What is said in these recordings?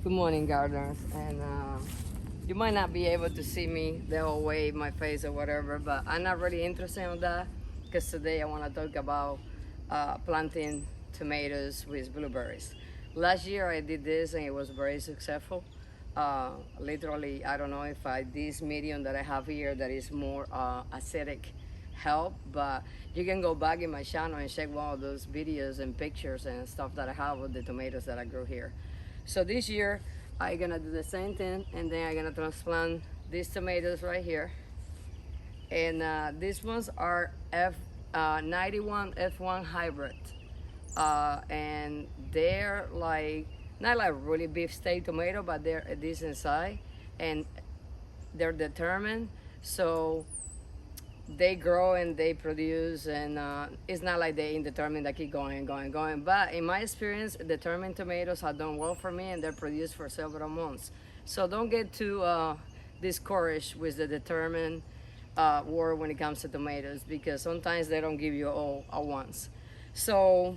Good morning, gardeners. And you might not be able to see me the whole way, my face or whatever, but I'm not really interested in that because today I want to talk about planting tomatoes with blueberries. Last year I did this and it was very successful. Literally, I don't know if this medium that I have here that is more acidic help, but you can go back in my channel and check one of those videos and pictures and stuff that I have with the tomatoes that I grew here. So this year I'm gonna do the same thing, and then I'm gonna transplant these tomatoes right here. And these ones are F91 F1 hybrid, and they're like not like really beefsteak tomato, but they're a decent size, and they're determined. So they grow and they produce, and it's not like they indeterminate that keep going and going and going. But in my experience, determined tomatoes have done well for me, and they're produced for several months. So don't get too discouraged with the determined word when it comes to tomatoes, because sometimes they don't give you all at once. So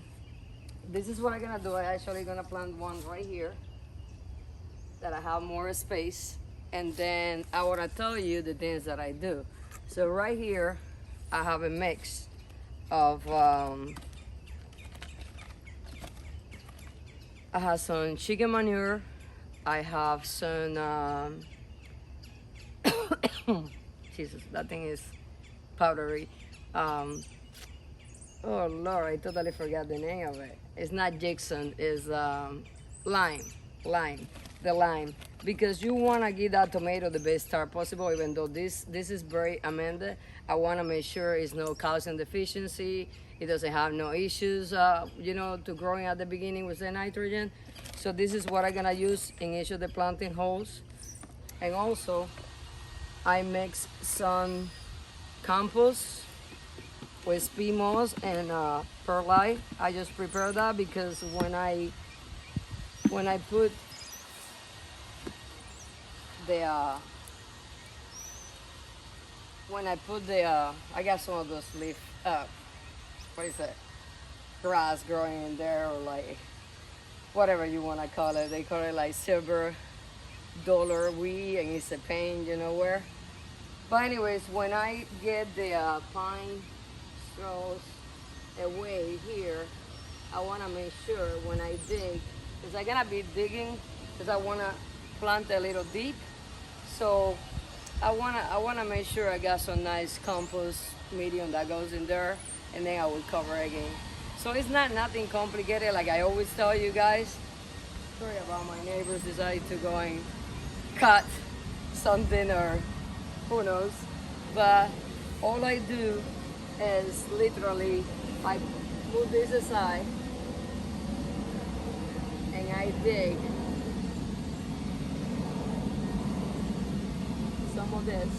this is what I'm gonna do. I'm actually gonna plant one right here that I have more space, and then I want to tell you the things that I do. So right here I have a mix of I have some chicken manure, I have some Jesus, that thing is powdery. Oh Lord, I totally forgot the name of it. It's not Jackson, it's lime, lime, the lime. Because you want to give that tomato the best start possible, even though this is very amended. I want to make sure it's no calcium deficiency. It doesn't have no issues, to growing at the beginning with the nitrogen. So this is what I'm gonna use in each of the planting holes. And also, I mix some compost with peat moss and perlite. I just prepare that because when I put the I got some of those leaf what is it, grass growing in there, or like whatever you want to call it. They call it like silver dollar weed, and it's a pain, where. But anyways, when I get the pine straws away here, I want to make sure when I dig, because I'm gonna be digging, because I want to plant a little deep. So I wanna make sure I got some nice compost medium that goes in there, and then I will cover again. So it's not nothing complicated, like I always tell you guys. Sorry about my neighbors decide to go and cut something, or who knows. But all I do is literally I move this aside and I dig some of this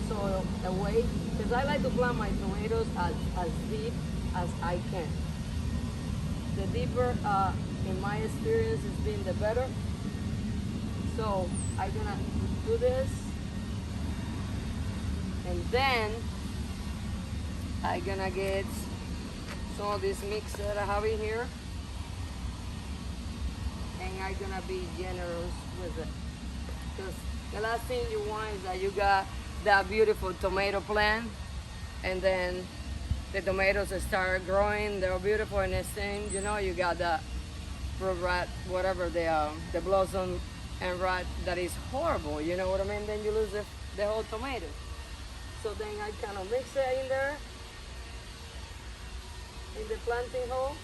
soil away, because I like to plant my tomatoes as deep as I can. The deeper, in my experience, has been the better. So I'm gonna do this, and then I'm gonna get some of this mix that I have in here, and I'm gonna be generous with it, because the last thing you want is that you got that beautiful tomato plant, and then the tomatoes start growing, they're beautiful, and next thing you know, you got that fruit rot, whatever the blossom and rot that is horrible, you know what I mean? Then you lose the whole tomato. So then I kind of mix it in there, in the planting hole.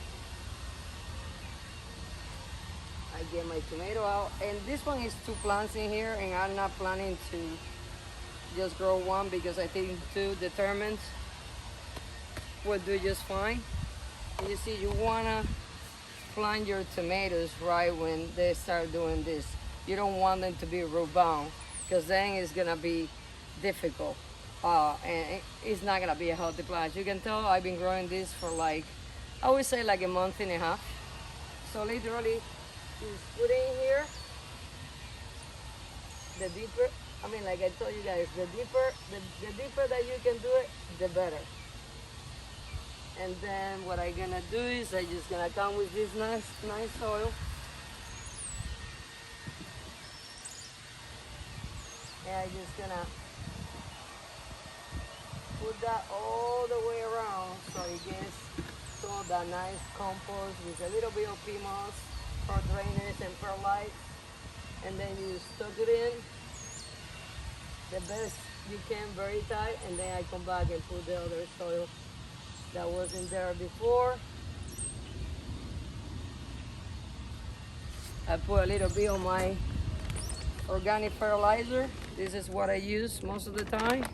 I get my tomato out, and this one is 2 plants in here, and I'm not planning to just grow one, because I think 2 determined will do just fine. And you see, you wanna plant your tomatoes right when they start doing this. You don't want them to be root bound, because then it's gonna be difficult, and it's not gonna be a healthy plant. You can tell I've been growing this for like, I would say like a month and a half. So literally, just put it in here. The deeper, I mean, like I told you guys, the deeper that you can do it, the better. And then what I'm gonna do is I just gonna come with this nice soil. And I just gonna put that all the way around so it gets some of that nice compost with a little bit of peat moss for drainage and perlite. And then you stuck it in the best you can, very tight, and then I come back and put the other soil that wasn't there before. I put a little bit of my organic fertilizer. This is what I use most of the time.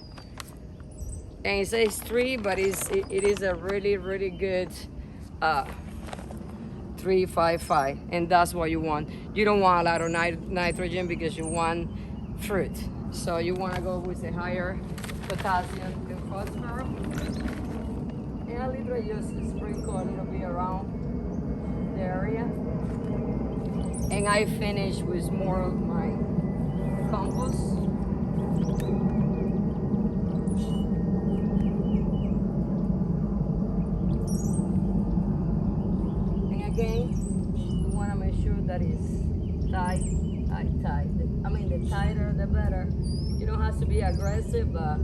And it says 3, but it is a really good 3-5-5, and that's what you want. You don't want a lot of nitrogen because you want fruit. So you want to go with a higher potassium and phosphorus. And I literally just sprinkle a little bit around the area. And I finish with more of my compost. Again, you want to make sure that it's tight. I mean, the tighter the better. You don't have to be aggressive, but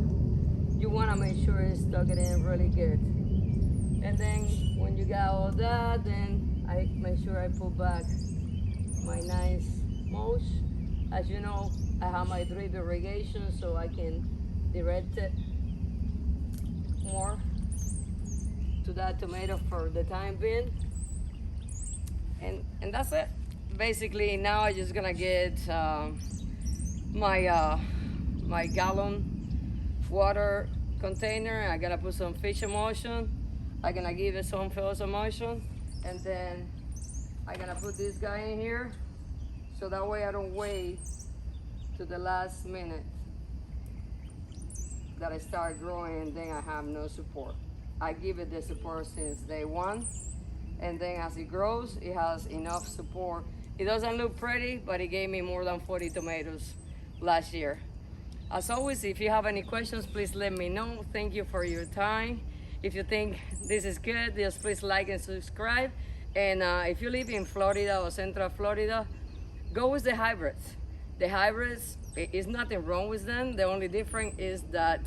you want to make sure it's stuck it in really good. And then when you got all that, then I make sure I put back my nice mulch. As you know, I have my drip irrigation, so I can direct it more to that tomato for the time being. And that's it. Basically, now I'm just gonna get my gallon water container. I'm gonna put some fish emulsion. I'm gonna give it some fish emulsion, and then I'm gonna put this guy in here, so that way I don't wait to the last minute that I start growing and then I have no support. I give it the support since day one. And then as it grows, it has enough support. It doesn't look pretty, but it gave me more than 40 tomatoes last year. As always, if you have any questions, please let me know. Thank you for your time. If you think this is good, just please like and subscribe. And if you live in Florida or Central Florida, go with the hybrids. The hybrids, is nothing wrong with them. The only difference is that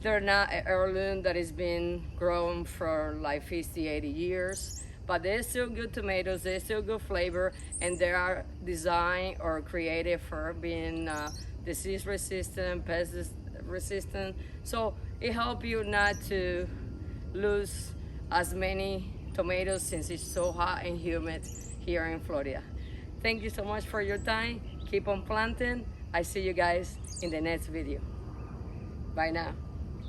they're not an heirloom that has been grown for like 50, 80 years, but they're still good tomatoes, they're still good flavor, and they are designed or created for being disease resistant, pest resistant. So it helps you not to lose as many tomatoes since it's so hot and humid here in Florida. Thank you so much for your time. Keep on planting. I see you guys in the next video. Bye now.